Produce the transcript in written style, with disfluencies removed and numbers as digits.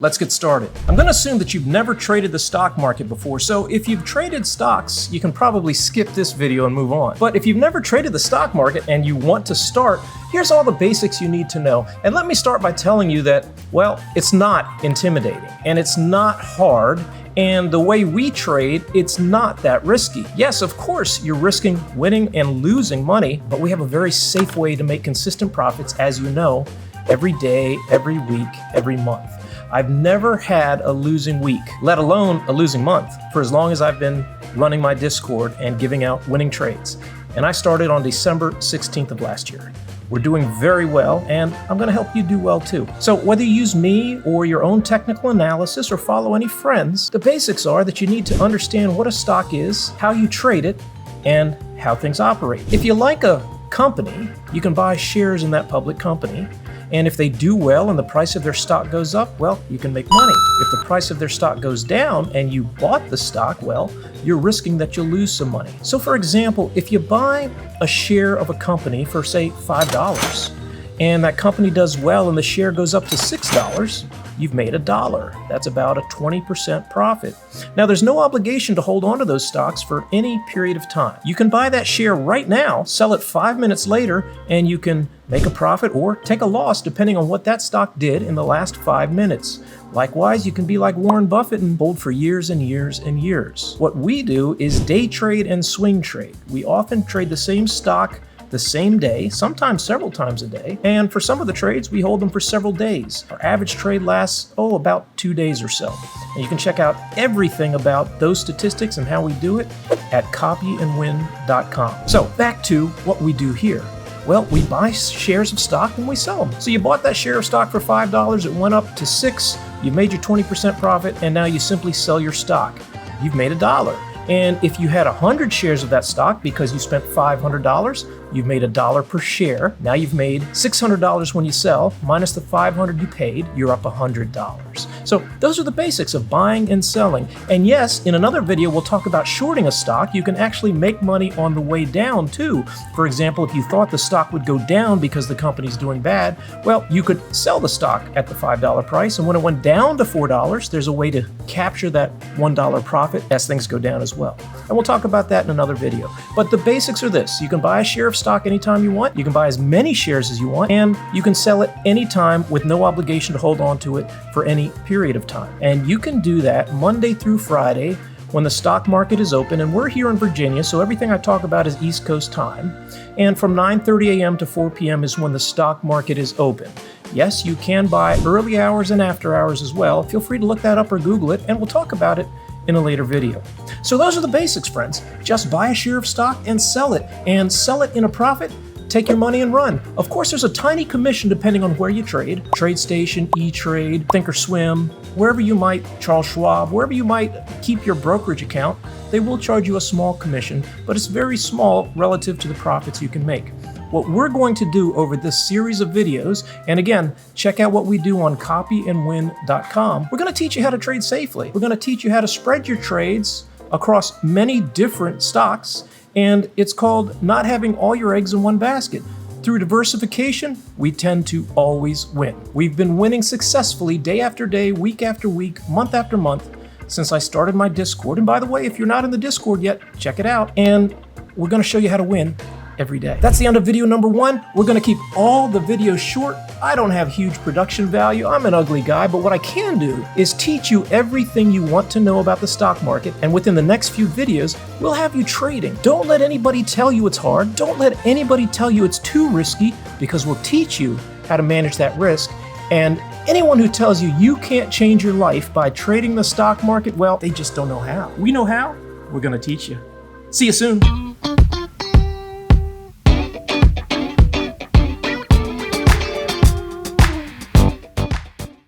Let's get started. I'm going to assume that you've never traded the stock market before, so if you've traded stocks, you can probably skip this video and move on. But if you've never traded the stock market and you want to start, here's all the basics you need to know. And let me start by telling you that, well, it's not intimidating and it's not hard. And the way we trade, it's not that risky. Yes, of course, you're risking winning and losing money, but we have a very safe way to make consistent profits, as you know, every day, every week, every month. I've never had a losing week, let alone a losing month, for as long as I've been running my Discord and giving out winning trades. And I started on December 16th of last year. We're doing very well, and I'm going to help you do well too. So whether you use me or your own technical analysis or follow any friends, the basics are that you need to understand what a stock is, how you trade it, and how things operate. If you like a company, you can buy shares in that public company. And if they do well and the price of their stock goes up, well, you can make money. If the price of their stock goes down and you bought the stock, well, you're risking that you'll lose some money. So for example, if you buy a share of a company for say $5 and that company does well and the share goes up to $6, you've made $1. That's about a 20% profit. Now, there's no obligation to hold on to those stocks for any period of time. You can buy that share right now, sell it 5 minutes later, and you can make a profit or take a loss depending on what that stock did in the last 5 minutes. Likewise, you can be like Warren Buffett and hold for years and years and years. What we do is day trade and swing trade. We often trade the same stock the same day, sometimes several times a day, and for some of the trades, we hold them for several days. Our average trade lasts, about 2 days or so. And you can check out everything about those statistics and how we do it at copyandwin.com. So back to what we do here. Well, we buy shares of stock and we sell them. So you bought that share of stock for $5, it went up to $6, you made your 20% profit, and now you simply sell your stock. You've made $1. And if you had 100 shares of that stock because you spent $500, you've made $1 per share. Now you've made $600 when you sell, minus the $500 you paid, you're up $100. So those are the basics of buying and selling. And yes, in another video, we'll talk about shorting a stock. You can actually make money on the way down too. For example, if you thought the stock would go down because the company's doing bad, well, you could sell the stock at the $5 price. And when it went down to $4, there's a way to capture that $1 profit as things go down as well. And we'll talk about that in another video. But the basics are this. You can buy a share of stock anytime you want. You can buy as many shares as you want, and you can sell it anytime with no obligation to hold on to it for any period of time. And you can do that Monday through Friday when the stock market is open. And we're here in Virginia, so everything I talk about is East Coast time. And from 9:30 a.m. to 4 p.m. is when the stock market is open. Yes, you can buy early hours and after hours as well. Feel free to look that up or Google it, and we'll talk about it in a later video. So those are the basics, friends. Just buy a share of stock and sell it in a profit. Take your money and run. Of course, there's a tiny commission depending on where you trade. TradeStation, E-Trade, Thinkorswim, wherever you might, Charles Schwab, wherever you might keep your brokerage account, they will charge you a small commission, but it's very small relative to the profits you can make. What we're going to do over this series of videos, and again, check out what we do on copyandwin.com, we're going to teach you how to trade safely. We're going to teach you how to spread your trades across many different stocks, and it's called not having all your eggs in one basket. Through diversification, we tend to always win. We've been winning successfully day after day, week after week, month after month since I started my Discord. And by the way, if you're not in the Discord yet, check it out. And we're going to show you how to win every day. That's the end of video number 1. We're going to keep all the videos short. I don't have huge production value. I'm an ugly guy, but what I can do is teach you everything you want to know about the stock market. And within the next few videos, we'll have you trading. Don't let anybody tell you it's hard. Don't let anybody tell you it's too risky, because we'll teach you how to manage that risk. And anyone who tells you you can't change your life by trading the stock market, well, they just don't know how. We know how. We're going to teach you. See you soon.